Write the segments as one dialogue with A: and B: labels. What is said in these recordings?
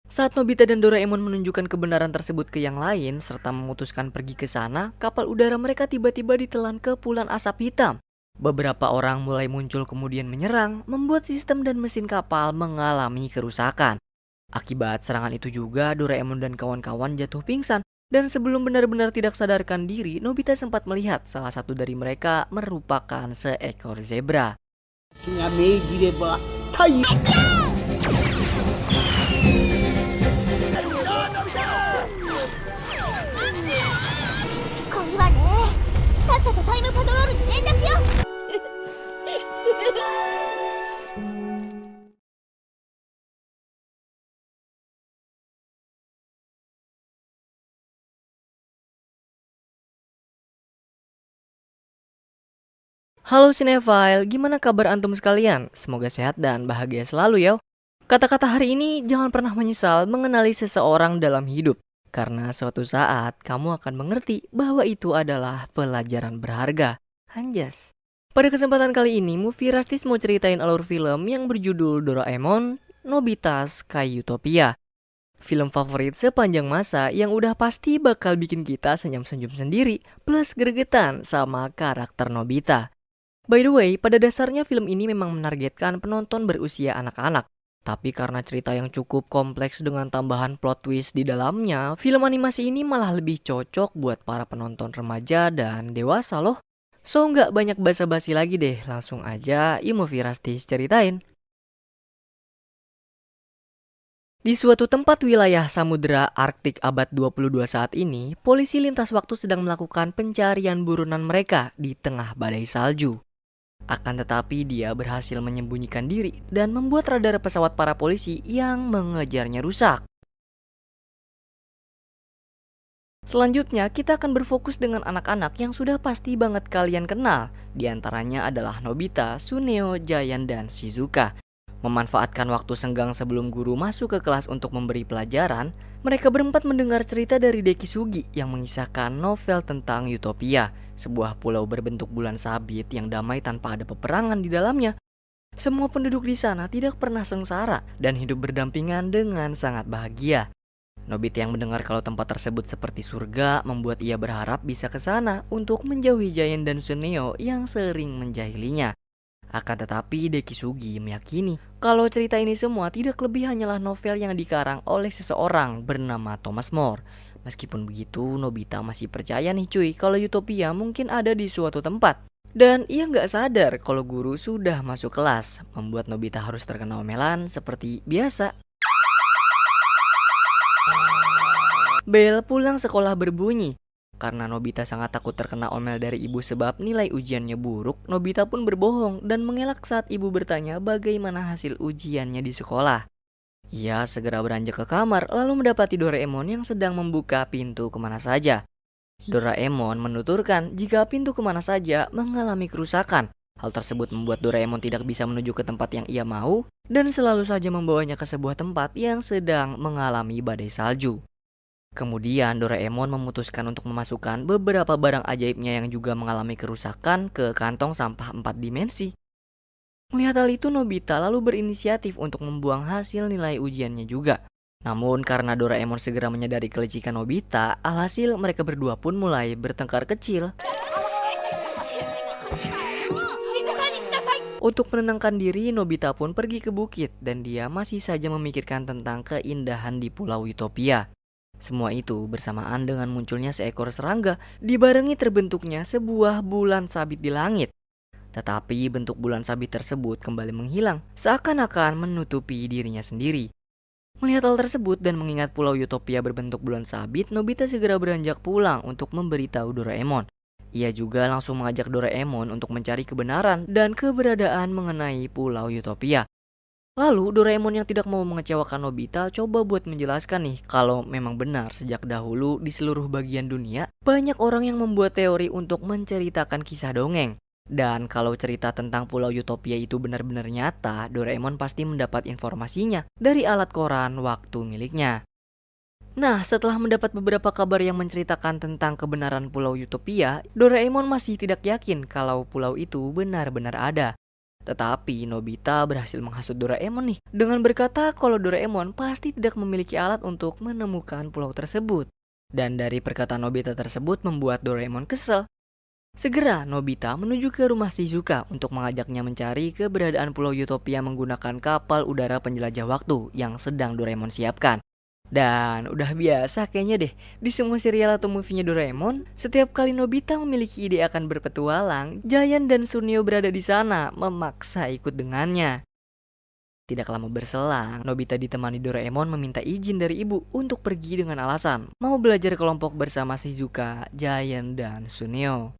A: Saat Nobita dan Doraemon menunjukkan kebenaran tersebut ke yang lain serta memutuskan pergi ke sana, kapal udara mereka tiba-tiba ditelan kepulan asap hitam. Beberapa orang mulai muncul kemudian menyerang, membuat sistem dan mesin kapal mengalami kerusakan. Akibat serangan itu juga Doraemon dan kawan-kawan jatuh pingsan. Dan sebelum benar-benar tidak sadarkan diri, Nobita sempat melihat salah satu dari mereka merupakan seekor zebra.
B: 死が命じれば太陽
C: しつこいわね。さっさとタイムパトロールに連絡よ。
A: Halo Cinefile, gimana kabar antum sekalian? Semoga sehat dan bahagia selalu ya. Kata-kata hari ini, jangan pernah menyesal mengenali seseorang dalam hidup. Karena suatu saat kamu akan mengerti bahwa itu adalah pelajaran berharga. Anjas. Pada kesempatan kali ini, Movie Rastis mau ceritain alur film yang berjudul Doraemon Nobita Sky Utopia. Film favorit sepanjang masa yang udah pasti bakal bikin kita senyum-senyum sendiri plus gregetan sama karakter Nobita. By the way, pada dasarnya film ini memang menargetkan penonton berusia anak-anak. Tapi karena cerita yang cukup kompleks dengan tambahan plot twist di dalamnya, film animasi ini malah lebih cocok buat para penonton remaja dan dewasa loh. So nggak banyak basa-basi lagi deh, langsung aja Movie Rastis ceritain. Di suatu tempat wilayah Samudra Arktik abad 22 saat ini, polisi lintas waktu sedang melakukan pencarian buronan mereka di tengah badai salju. Akan tetapi dia berhasil menyembunyikan diri dan membuat radar pesawat para polisi yang mengejarnya rusak. Selanjutnya kita akan berfokus dengan anak-anak yang sudah pasti banget kalian kenal. Di antaranya adalah Nobita, Suneo, Giant, dan Shizuka. Memanfaatkan waktu senggang sebelum guru masuk ke kelas untuk memberi pelajaran, mereka berempat mendengar cerita dari Deki Sugi yang mengisahkan novel tentang Utopia, sebuah pulau berbentuk bulan sabit yang damai tanpa ada peperangan di dalamnya. Semua penduduk di sana tidak pernah sengsara dan hidup berdampingan dengan sangat bahagia. Nobita yang mendengar kalau tempat tersebut seperti surga membuat ia berharap bisa ke sana untuk menjauhi Giant dan Suneo yang sering menjahilinya. Akan tetapi Deki Sugi meyakini kalau cerita ini semua tidak lebih hanyalah novel yang dikarang oleh seseorang bernama Thomas More. Meskipun begitu, Nobita masih percaya nih cuy kalau Utopia mungkin ada di suatu tempat. Dan ia nggak sadar kalau guru sudah masuk kelas, membuat Nobita harus terkena omelan seperti biasa. Bel pulang sekolah berbunyi. Karena Nobita sangat takut terkena omel dari ibu sebab nilai ujiannya buruk, Nobita pun berbohong dan mengelak saat ibu bertanya bagaimana hasil ujiannya di sekolah. Ia segera beranjak ke kamar lalu mendapati Doraemon yang sedang membuka pintu kemana saja. Doraemon menuturkan jika pintu kemana saja mengalami kerusakan. Hal tersebut membuat Doraemon tidak bisa menuju ke tempat yang ia mau dan selalu saja membawanya ke sebuah tempat yang sedang mengalami badai salju. Kemudian Doraemon memutuskan untuk memasukkan beberapa barang ajaibnya yang juga mengalami kerusakan ke kantong sampah 4 dimensi. Melihat hal itu, Nobita lalu berinisiatif untuk membuang hasil nilai ujiannya juga. Namun karena Doraemon segera menyadari kelicikan Nobita, alhasil mereka berdua pun mulai bertengkar kecil. Untuk menenangkan diri, Nobita pun pergi ke bukit dan dia masih saja memikirkan tentang keindahan di Pulau Utopia. Semua itu bersamaan dengan munculnya seekor serangga dibarengi terbentuknya sebuah bulan sabit di langit. Tetapi bentuk bulan sabit tersebut kembali menghilang, seakan-akan menutupi dirinya sendiri. Melihat hal tersebut dan mengingat Pulau Utopia berbentuk bulan sabit, Nobita segera beranjak pulang untuk memberitahu Doraemon. Ia juga langsung mengajak Doraemon untuk mencari kebenaran dan keberadaan mengenai Pulau Utopia. Lalu Doraemon yang tidak mau mengecewakan Nobita coba buat menjelaskan nih kalau memang benar sejak dahulu di seluruh bagian dunia banyak orang yang membuat teori untuk menceritakan kisah dongeng. Dan kalau cerita tentang Pulau Utopia itu benar-benar nyata, Doraemon pasti mendapat informasinya dari alat koran waktu miliknya. Nah, setelah mendapat beberapa kabar yang menceritakan tentang kebenaran Pulau Utopia, Doraemon masih tidak yakin kalau pulau itu benar-benar ada. Tetapi Nobita berhasil menghasut Doraemon nih dengan berkata kalau Doraemon pasti tidak memiliki alat untuk menemukan pulau tersebut. Dan dari perkataan Nobita tersebut membuat Doraemon kesel. Segera Nobita menuju ke rumah Shizuka untuk mengajaknya mencari keberadaan Pulau Utopia menggunakan kapal udara penjelajah waktu yang sedang Doraemon siapkan. Dan udah biasa kayaknya deh, di semua serial atau movie-nya Doraemon, setiap kali Nobita memiliki ide akan berpetualang, Giant dan Suneo berada di sana memaksa ikut dengannya. Tidak lama berselang, Nobita ditemani Doraemon meminta izin dari ibu untuk pergi dengan alasan mau belajar kelompok bersama Shizuka, Giant, dan Suneo.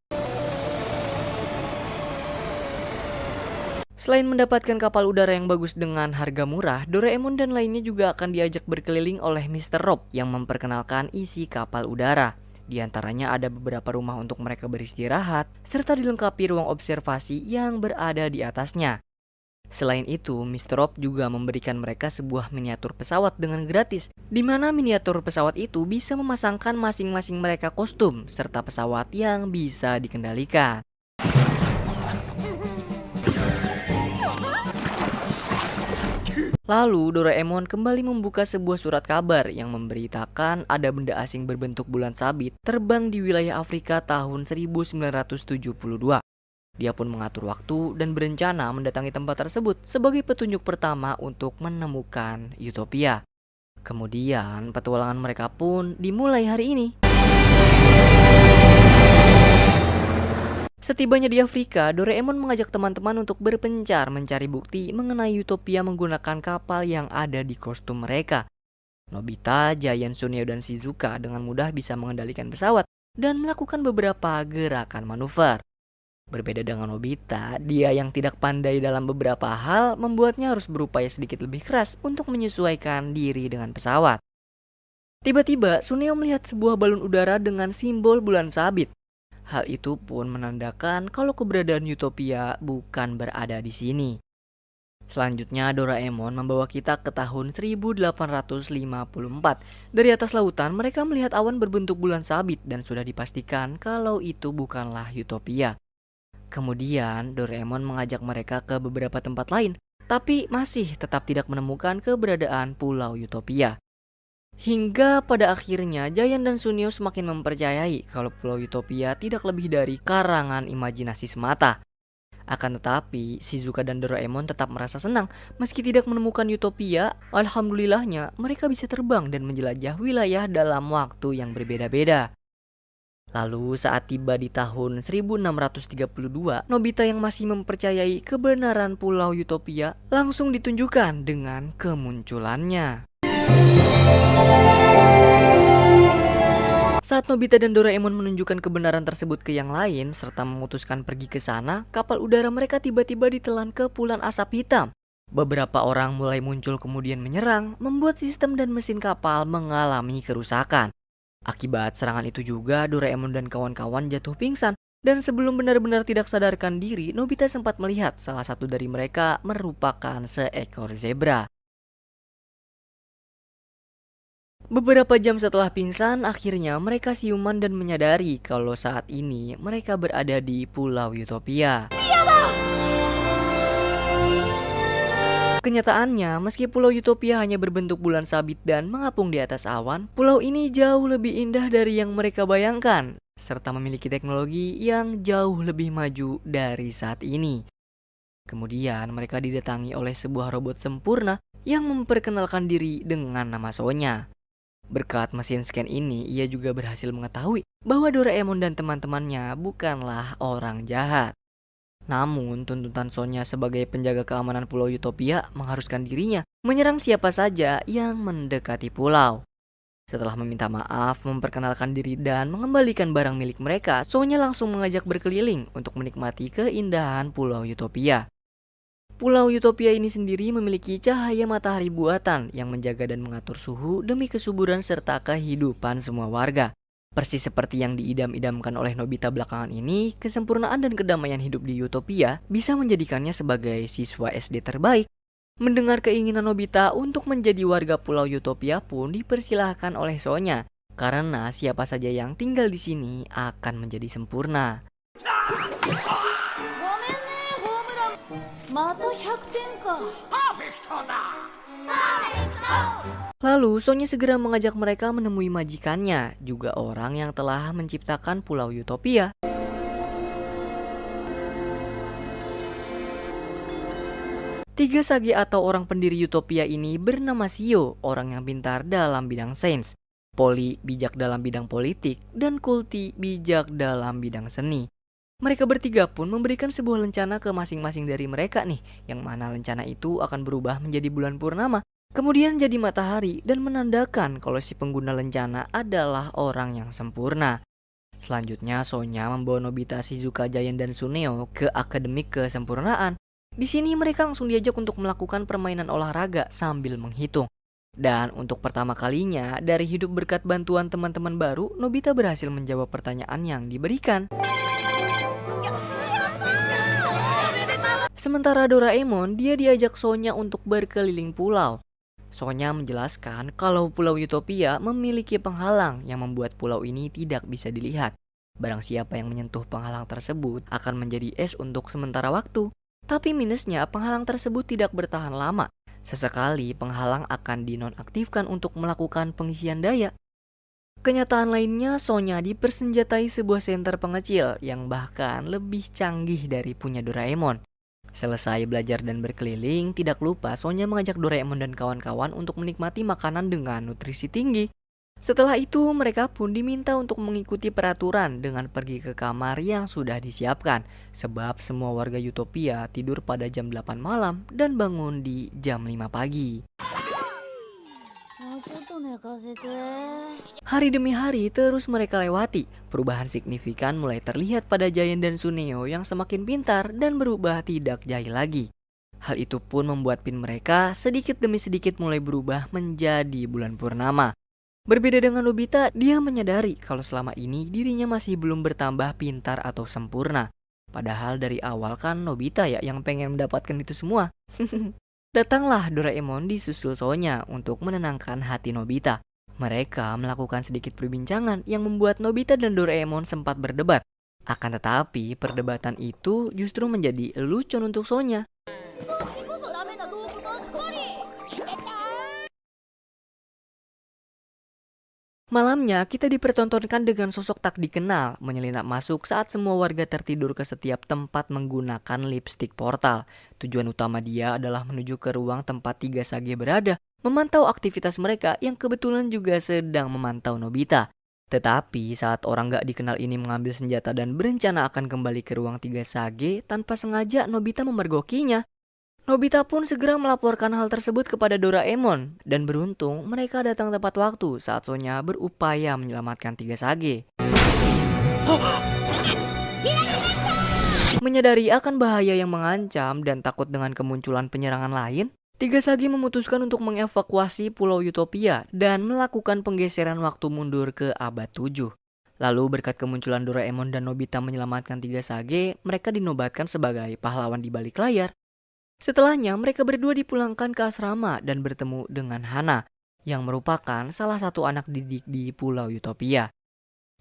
A: Selain mendapatkan kapal udara yang bagus dengan harga murah, Doraemon dan lainnya juga akan diajak berkeliling oleh Mr. Rob yang memperkenalkan isi kapal udara. Di antaranya ada beberapa rumah untuk mereka beristirahat, serta dilengkapi ruang observasi yang berada di atasnya. Selain itu, Mr. Rob juga memberikan mereka sebuah miniatur pesawat dengan gratis, di mana miniatur pesawat itu bisa memasangkan masing-masing mereka kostum, serta pesawat yang bisa dikendalikan. Lalu Doraemon kembali membuka sebuah surat kabar yang memberitakan ada benda asing berbentuk bulan sabit terbang di wilayah Afrika tahun 1972. Dia pun mengatur waktu dan berencana mendatangi tempat tersebut sebagai petunjuk pertama untuk menemukan Utopia. Kemudian petualangan mereka pun dimulai hari ini. Setibanya di Afrika, Doraemon mengajak teman-teman untuk berpencar mencari bukti mengenai Utopia menggunakan kapal yang ada di kostum mereka. Nobita, Giant, Suneo, dan Shizuka dengan mudah bisa mengendalikan pesawat dan melakukan beberapa gerakan manuver. Berbeda dengan Nobita, dia yang tidak pandai dalam beberapa hal membuatnya harus berupaya sedikit lebih keras untuk menyesuaikan diri dengan pesawat. Tiba-tiba, Suneo melihat sebuah balon udara dengan simbol bulan sabit. Hal itu pun menandakan kalau keberadaan Utopia bukan berada di sini. Selanjutnya Doraemon membawa kita ke tahun 1854. Dari atas lautan mereka melihat awan berbentuk bulan sabit dan sudah dipastikan kalau itu bukanlah Utopia. Kemudian Doraemon mengajak mereka ke beberapa tempat lain, tapi masih tetap tidak menemukan keberadaan Pulau Utopia. Hingga pada akhirnya Giant dan Suneo semakin mempercayai kalau Pulau Utopia tidak lebih dari karangan imajinasi semata. Akan tetapi, Shizuka dan Doraemon tetap merasa senang meski tidak menemukan Utopia. Alhamdulillahnya mereka bisa terbang dan menjelajah wilayah dalam waktu yang berbeda-beda. Lalu saat tiba di tahun 1632, Nobita yang masih mempercayai kebenaran Pulau Utopia langsung ditunjukkan dengan kemunculannya. Saat Nobita dan Doraemon menunjukkan kebenaran tersebut ke yang lain serta memutuskan pergi ke sana, kapal udara mereka tiba-tiba ditelan kepulan asap hitam. Beberapa orang mulai muncul kemudian menyerang, membuat sistem dan mesin kapal mengalami kerusakan. Akibat serangan itu juga Doraemon dan kawan-kawan jatuh pingsan, dan sebelum benar-benar tidak sadarkan diri, Nobita sempat melihat salah satu dari mereka merupakan seekor zebra. Beberapa jam setelah pingsan, akhirnya mereka siuman dan menyadari kalau saat ini mereka berada di Pulau Utopia. Kenyataannya, meski Pulau Utopia hanya berbentuk bulan sabit dan mengapung di atas awan, pulau ini jauh lebih indah dari yang mereka bayangkan, serta memiliki teknologi yang jauh lebih maju dari saat ini. Kemudian mereka didatangi oleh sebuah robot sempurna yang memperkenalkan diri dengan nama Sonya. Berkat mesin scan ini, ia juga berhasil mengetahui bahwa Doraemon dan teman-temannya bukanlah orang jahat. Namun, tuntutan Sonya sebagai penjaga keamanan Pulau Utopia mengharuskan dirinya menyerang siapa saja yang mendekati pulau. Setelah meminta maaf, memperkenalkan diri, dan mengembalikan barang milik mereka, Sonya langsung mengajak berkeliling untuk menikmati keindahan Pulau Utopia. Pulau Utopia ini sendiri memiliki cahaya matahari buatan yang menjaga dan mengatur suhu demi kesuburan serta kehidupan semua warga. Persis seperti yang diidam-idamkan oleh Nobita belakangan ini, kesempurnaan dan kedamaian hidup di Utopia bisa menjadikannya sebagai siswa SD terbaik. Mendengar keinginan Nobita untuk menjadi warga Pulau Utopia pun dipersilahkan oleh Sonya, karena siapa saja yang tinggal di sini akan menjadi sempurna.
C: また100点か。
A: Lalu Sonya segera mengajak mereka menemui majikannya, juga orang yang telah menciptakan Pulau Utopia. Tiga Sage atau orang pendiri Utopia ini bernama Shio, orang yang pintar dalam bidang sains, Polly bijak dalam bidang politik, dan Kulti bijak dalam bidang seni. Mereka bertiga pun memberikan sebuah lencana ke masing-masing dari mereka nih, yang mana lencana itu akan berubah menjadi bulan purnama, kemudian jadi matahari dan menandakan kalau si pengguna lencana adalah orang yang sempurna. Selanjutnya Sonya membawa Nobita, Shizuka, Giant, dan Tsuneo ke akademik kesempurnaan. Di sini mereka langsung diajak untuk melakukan permainan olahraga sambil menghitung. Dan untuk pertama kalinya dari hidup berkat bantuan teman-teman baru, Nobita berhasil menjawab pertanyaan yang diberikan. Sementara Doraemon, dia diajak Sonya untuk berkeliling pulau. Sonya menjelaskan kalau Pulau Utopia memiliki penghalang yang membuat pulau ini tidak bisa dilihat. Barang siapa yang menyentuh penghalang tersebut akan menjadi es untuk sementara waktu. Tapi minusnya penghalang tersebut tidak bertahan lama. Sesekali penghalang akan dinonaktifkan untuk melakukan pengisian daya. Kenyataan lainnya, Sonya dipersenjatai sebuah senter pengecil yang bahkan lebih canggih dari punya Doraemon. Selesai belajar dan berkeliling, tidak lupa Sonya mengajak Doraemon dan kawan-kawan untuk menikmati makanan dengan nutrisi tinggi. Setelah itu, mereka pun diminta untuk mengikuti peraturan dengan pergi ke kamar yang sudah disiapkan. Sebab semua warga Utopia tidur pada jam 8 malam dan bangun di jam 5 pagi. Hari demi hari terus mereka lewati. Perubahan signifikan mulai terlihat pada Giant dan Tsuneo yang semakin pintar dan berubah tidak jahil lagi. Hal itu pun membuat pin mereka sedikit demi sedikit mulai berubah menjadi bulan purnama. Berbeda dengan Nobita, dia menyadari kalau selama ini dirinya masih belum bertambah pintar atau sempurna. Padahal dari awal kan Nobita ya yang pengen mendapatkan itu semua. Datanglah Doraemon disusul Sonya untuk menenangkan hati Nobita. Mereka melakukan sedikit perbincangan yang membuat Nobita dan Doraemon sempat berdebat. Akan tetapi perdebatan itu justru menjadi lelucon untuk Sonya. Malamnya kita dipertontonkan dengan sosok tak dikenal menyelinap masuk saat semua warga tertidur ke setiap tempat menggunakan lipstick portal. Tujuan utama dia adalah menuju ke ruang tempat tiga Sage berada, memantau aktivitas mereka yang kebetulan juga sedang memantau Nobita. Tetapi saat orang gak dikenal ini mengambil senjata dan berencana akan kembali ke ruang tiga Sage, tanpa sengaja Nobita memergokinya. Nobita pun segera melaporkan hal tersebut kepada Doraemon, dan beruntung mereka datang tepat waktu saat Sonya berupaya menyelamatkan tiga Sage. Menyadari akan bahaya yang mengancam dan takut dengan kemunculan penyerangan lain, tiga Sage memutuskan untuk mengevakuasi Pulau Utopia dan melakukan penggeseran waktu mundur ke abad 7. Lalu berkat kemunculan Doraemon dan Nobita menyelamatkan tiga Sage, mereka dinobatkan sebagai pahlawan di balik layar. Setelahnya mereka berdua dipulangkan ke asrama dan bertemu dengan Hana yang merupakan salah satu anak didik di Pulau Utopia.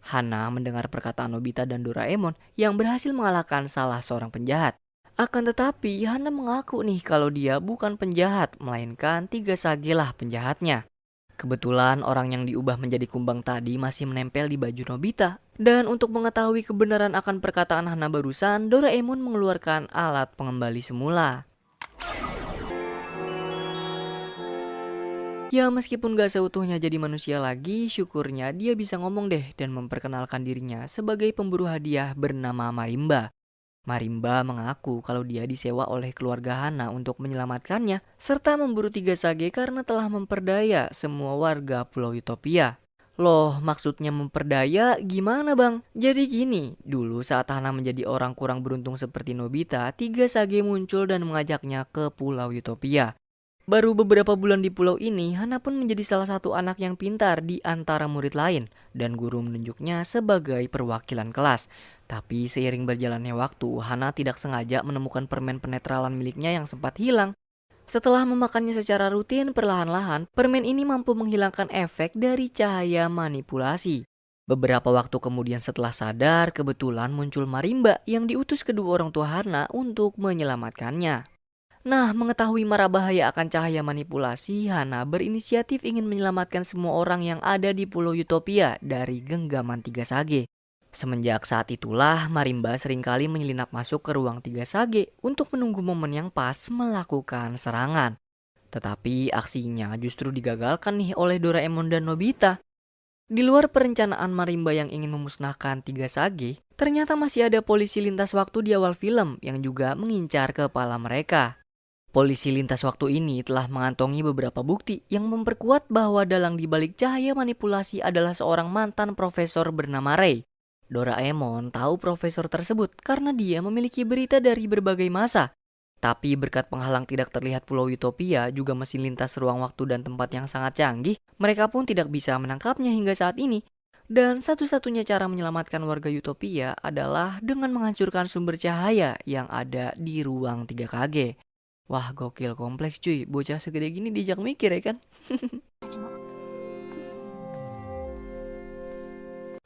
A: Hana mendengar perkataan Nobita dan Doraemon yang berhasil mengalahkan salah seorang penjahat. Akan tetapi Hana mengaku nih kalau dia bukan penjahat, melainkan tiga Sage lah penjahatnya. Kebetulan orang yang diubah menjadi kumbang tadi masih menempel di baju Nobita. Dan untuk mengetahui kebenaran akan perkataan Hana barusan, Doraemon mengeluarkan alat pengembali semula. Ya meskipun gak seutuhnya jadi manusia lagi, syukurnya dia bisa ngomong deh dan memperkenalkan dirinya sebagai pemburu hadiah bernama Marimba. Marimba mengaku kalau dia disewa oleh keluarga Hana untuk menyelamatkannya, serta memburu tiga Sage karena telah memperdaya semua warga Pulau Utopia. Loh, maksudnya memperdaya gimana bang? Jadi gini, dulu saat Hana menjadi orang kurang beruntung seperti Nobita, tiga Sage muncul dan mengajaknya ke Pulau Utopia. Baru beberapa bulan di pulau ini, Hana pun menjadi salah satu anak yang pintar di antara murid lain, dan guru menunjuknya sebagai perwakilan kelas. Tapi seiring berjalannya waktu, Hana tidak sengaja menemukan permen penetralan miliknya yang sempat hilang. Setelah memakannya secara rutin, perlahan-lahan, permen ini mampu menghilangkan efek dari cahaya manipulasi. Beberapa waktu kemudian setelah sadar, kebetulan muncul Marimba yang diutus kedua orang tua Hana untuk menyelamatkannya. Nah, mengetahui mara bahaya akan cahaya manipulasi, Hana berinisiatif ingin menyelamatkan semua orang yang ada di Pulau Utopia dari genggaman Tiga Sage. Semenjak saat itulah, Marimba seringkali menyelinap masuk ke ruang Tiga Sage untuk menunggu momen yang pas melakukan serangan. Tetapi aksinya justru digagalkan nih oleh Doraemon dan Nobita. Di luar perencanaan Marimba yang ingin memusnahkan Tiga Sage, ternyata masih ada polisi lintas waktu di awal film yang juga mengincar kepala mereka. Polisi lintas waktu ini telah mengantongi beberapa bukti yang memperkuat bahwa dalang dibalik cahaya manipulasi adalah seorang mantan profesor bernama Ray. Doraemon tahu profesor tersebut karena dia memiliki berita dari berbagai masa. Tapi berkat penghalang tidak terlihat Pulau Utopia juga mesin lintas ruang waktu dan tempat yang sangat canggih, mereka pun tidak bisa menangkapnya hingga saat ini. Dan satu-satunya cara menyelamatkan warga Utopia adalah dengan menghancurkan sumber cahaya yang ada di ruang 3KG. Wah, gokil kompleks cuy, bocah segede gini dijak mikir ya kan?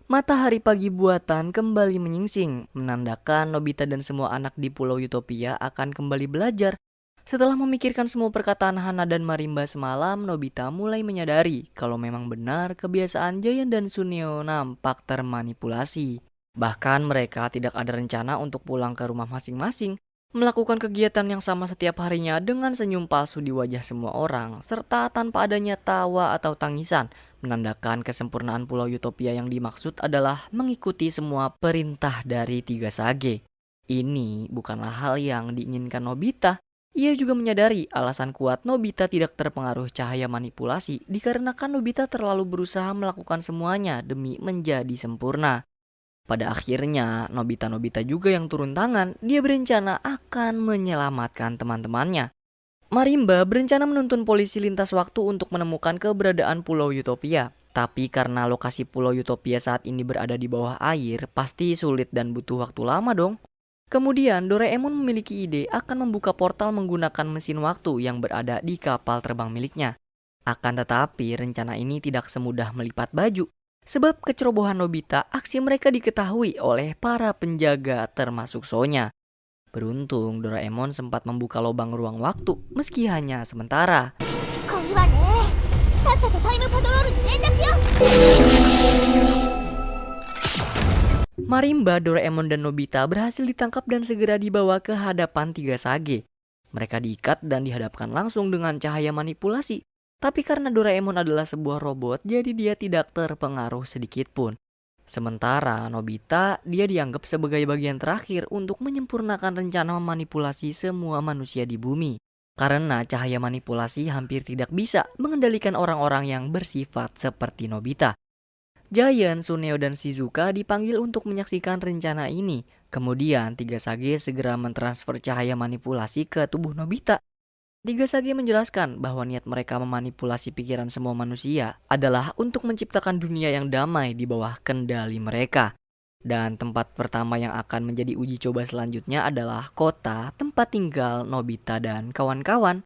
A: Matahari pagi buatan kembali menyingsing, menandakan Nobita dan semua anak di Pulau Utopia akan kembali belajar. Setelah memikirkan semua perkataan Hana dan Marimba semalam, Nobita mulai menyadari kalau memang benar kebiasaan Giant dan Suneo nampak termanipulasi. Bahkan mereka tidak ada rencana untuk pulang ke rumah masing-masing, melakukan kegiatan yang sama setiap harinya dengan senyum palsu di wajah semua orang, serta tanpa adanya tawa atau tangisan, menandakan kesempurnaan Pulau Utopia yang dimaksud adalah mengikuti semua perintah dari Tiga Sage. Ini bukanlah hal yang diinginkan Nobita. Ia juga menyadari alasan kuat Nobita tidak terpengaruh cahaya manipulasi dikarenakan Nobita terlalu berusaha melakukan semuanya demi menjadi sempurna. Pada akhirnya, Nobita juga yang turun tangan. Dia berencana akan menyelamatkan teman-temannya. Marimba berencana menuntun polisi lintas waktu untuk menemukan keberadaan Pulau Utopia. Tapi karena lokasi Pulau Utopia saat ini berada di bawah air, pasti sulit dan butuh waktu lama dong. Kemudian Doraemon memiliki ide akan membuka portal menggunakan mesin waktu yang berada di kapal terbang miliknya. Akan tetapi rencana ini tidak semudah melipat baju. Sebab kecerobohan Nobita, aksi mereka diketahui oleh para penjaga termasuk Sonya. Beruntung Doraemon sempat membuka lubang ruang waktu meski hanya sementara. Marimba, Doraemon dan Nobita berhasil ditangkap dan segera dibawa ke hadapan Tiga Sage. Mereka diikat dan dihadapkan langsung dengan cahaya manipulasi. Tapi karena Doraemon adalah sebuah robot, jadi dia tidak terpengaruh sedikit pun. Sementara Nobita, dia dianggap sebagai bagian terakhir untuk menyempurnakan rencana memanipulasi semua manusia di bumi. Karena cahaya manipulasi hampir tidak bisa mengendalikan orang-orang yang bersifat seperti Nobita. Giant, Suneo, dan Shizuka dipanggil untuk menyaksikan rencana ini. Kemudian Tiga Sage segera mentransfer cahaya manipulasi ke tubuh Nobita. Tiga Sage menjelaskan bahwa niat mereka memanipulasi pikiran semua manusia adalah untuk menciptakan dunia yang damai di bawah kendali mereka. Dan tempat pertama yang akan menjadi uji coba selanjutnya adalah kota tempat tinggal Nobita dan kawan-kawan.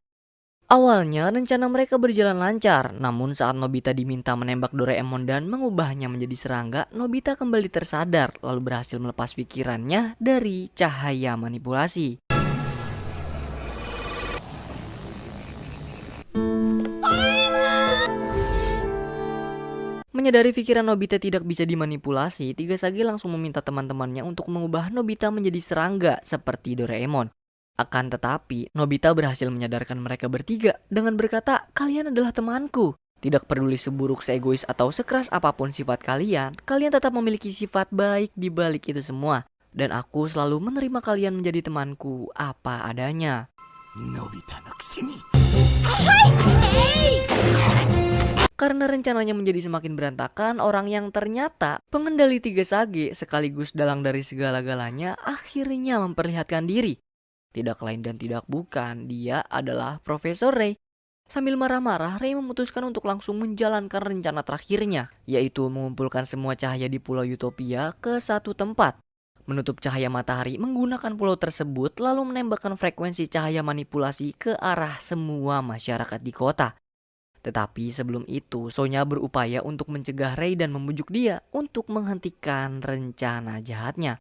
A: Awalnya rencana mereka berjalan lancar, namun saat Nobita diminta menembak Doraemon dan mengubahnya menjadi serangga, Nobita kembali tersadar lalu berhasil melepas pikirannya dari cahaya manipulasi. Menyadari pikiran Nobita tidak bisa dimanipulasi, Tiga Sage langsung meminta teman-temannya untuk mengubah Nobita menjadi serangga seperti Doraemon. Akan tetapi, Nobita berhasil menyadarkan mereka bertiga dengan berkata, "Kalian adalah temanku. Tidak peduli seburuk, seegois, atau sekeras apapun sifat kalian, kalian tetap memiliki sifat baik di balik itu semua. Dan aku selalu menerima kalian menjadi temanku apa adanya."
B: Nobita no kuseni.
A: Karena rencananya menjadi semakin berantakan, orang yang ternyata pengendali Tiga Sage sekaligus dalang dari segala-galanya akhirnya memperlihatkan diri. Tidak lain dan tidak bukan, dia adalah Profesor Ray. Sambil marah-marah, Ray memutuskan untuk langsung menjalankan rencana terakhirnya, yaitu mengumpulkan semua cahaya di Pulau Utopia ke satu tempat. Menutup cahaya matahari menggunakan pulau tersebut lalu menembakkan frekuensi cahaya manipulasi ke arah semua masyarakat di kota. Tetapi sebelum itu, Sonya berupaya untuk mencegah Ray dan membujuk dia untuk menghentikan rencana jahatnya.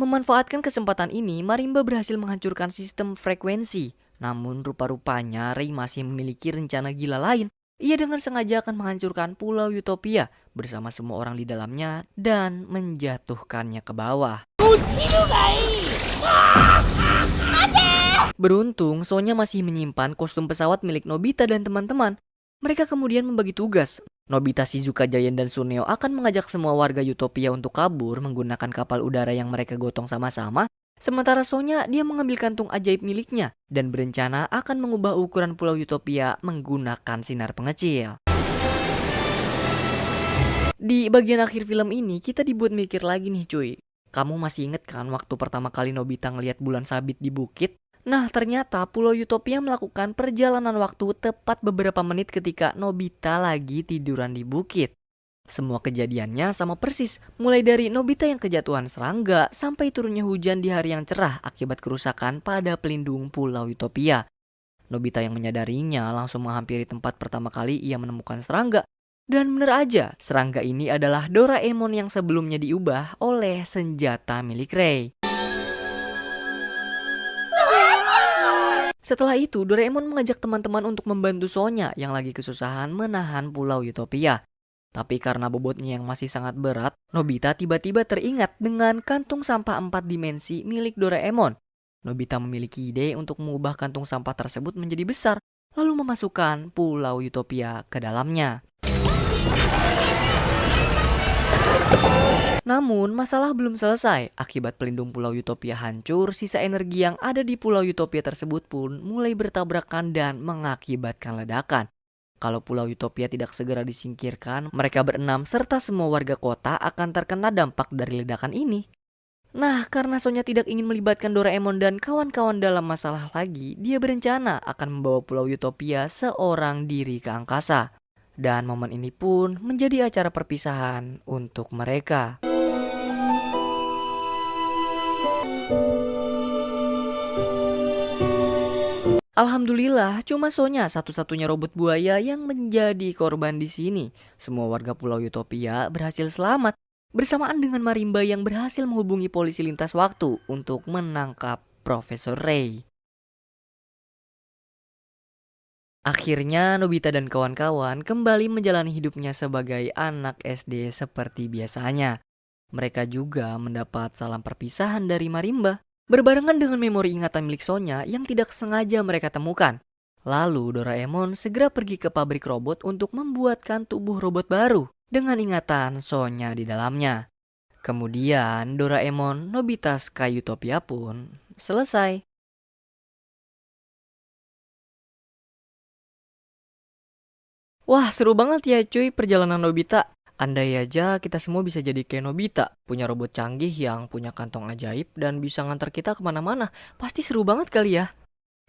A: Memanfaatkan kesempatan ini, Marimba berhasil menghancurkan sistem frekuensi. Namun rupa-rupanya Rei masih memiliki rencana gila lain. Ia dengan sengaja akan menghancurkan Pulau Utopia bersama semua orang di dalamnya dan menjatuhkannya ke bawah. Beruntung, Sonya masih menyimpan kostum pesawat milik Nobita dan teman-teman. Mereka kemudian membagi tugas. Nobita, Shizuka, Giant, dan Suneo akan mengajak semua warga Utopia untuk kabur menggunakan kapal udara yang mereka gotong sama-sama. Sementara Sonya, dia mengambil kantung ajaib miliknya dan berencana akan mengubah ukuran Pulau Utopia menggunakan sinar pengecil. Di bagian akhir film ini, kita dibuat mikir lagi nih cuy. Kamu masih inget kan waktu pertama kali Nobita ngeliat bulan sabit di bukit? Nah, ternyata Pulau Utopia melakukan perjalanan waktu tepat beberapa menit ketika Nobita lagi tiduran di bukit. Semua kejadiannya sama persis, mulai dari Nobita yang kejatuhan serangga sampai turunnya hujan di hari yang cerah akibat kerusakan pada pelindung Pulau Utopia. Nobita yang menyadarinya langsung menghampiri tempat pertama kali ia menemukan serangga. Dan bener aja, serangga ini adalah Doraemon yang sebelumnya diubah oleh senjata milik Rei. Setelah itu, Doraemon mengajak teman-teman untuk membantu Sonya yang lagi kesusahan menahan Pulau Utopia. Tapi karena bobotnya yang masih sangat berat, Nobita tiba-tiba teringat dengan kantung sampah 4 dimensi milik Doraemon. Nobita memiliki ide untuk mengubah kantung sampah tersebut menjadi besar, lalu memasukkan Pulau Utopia ke dalamnya. Namun, masalah belum selesai. Akibat pelindung Pulau Utopia hancur, sisa energi yang ada di Pulau Utopia tersebut pun mulai bertabrakan dan mengakibatkan ledakan. Kalau Pulau Utopia tidak segera disingkirkan, mereka berenam serta semua warga kota akan terkena dampak dari ledakan ini. Nah, karena Sonya tidak ingin melibatkan Doraemon dan kawan-kawan dalam masalah lagi, dia berencana akan membawa Pulau Utopia seorang diri ke angkasa. Dan momen ini pun menjadi acara perpisahan untuk mereka. Alhamdulillah, cuma Sonya satu-satunya robot buaya yang menjadi korban di sini. Semua warga Pulau Utopia berhasil selamat, bersamaan dengan Marimba yang berhasil menghubungi polisi lintas waktu untuk menangkap Profesor Rei. Akhirnya, Nobita dan kawan-kawan kembali menjalani hidupnya sebagai anak SD seperti biasanya. Mereka juga mendapat salam perpisahan dari Marimba, berbarengan dengan memori ingatan milik Sonya yang tidak sengaja mereka temukan. Lalu Doraemon segera pergi ke pabrik robot untuk membuatkan tubuh robot baru dengan ingatan Sonya di dalamnya. Kemudian Doraemon, Nobita Sky Utopia pun selesai. Wah, seru banget ya cuy perjalanan Nobita. Andai aja kita semua bisa jadi kayak Nobita, punya robot canggih yang punya kantong ajaib dan bisa ngantar kita kemana-mana. Pasti seru banget kali ya.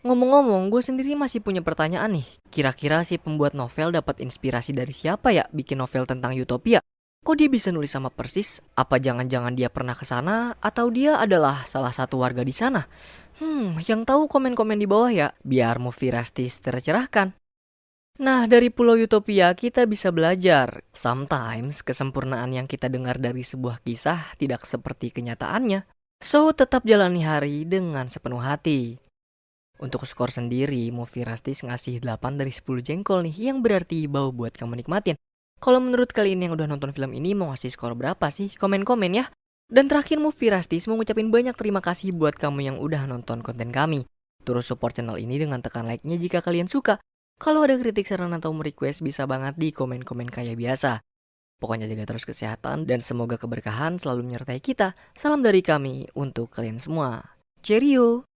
A: Ngomong-ngomong, gue sendiri masih punya pertanyaan nih. Kira-kira si pembuat novel dapat inspirasi dari siapa ya bikin novel tentang Utopia? Kok dia bisa nulis sama persis? Apa jangan-jangan dia pernah ke sana atau dia adalah salah satu warga di sana? Yang tahu komen-komen di bawah ya, biar Movie Rastis tercerahkan. Nah, dari Pulau Utopia kita bisa belajar. Sometimes kesempurnaan yang kita dengar dari sebuah kisah tidak seperti kenyataannya. So, tetap jalani hari dengan sepenuh hati. Untuk skor sendiri, Movie Rastis ngasih 8 dari 10 jengkol nih, yang berarti bau buat kamu nikmatin. Kalau menurut kalian yang udah nonton film ini mau ngasih skor berapa sih? Komen-komen ya. Dan terakhir, Movie Rastis mau ngucapin banyak terima kasih buat kamu yang udah nonton konten kami. Terus support channel ini dengan tekan like-nya jika kalian suka. Kalau ada kritik, saran, atau request bisa banget di komen-komen kayak biasa. Pokoknya jaga terus kesehatan dan semoga keberkahan selalu menyertai kita. Salam dari kami untuk kalian semua. Cheerio!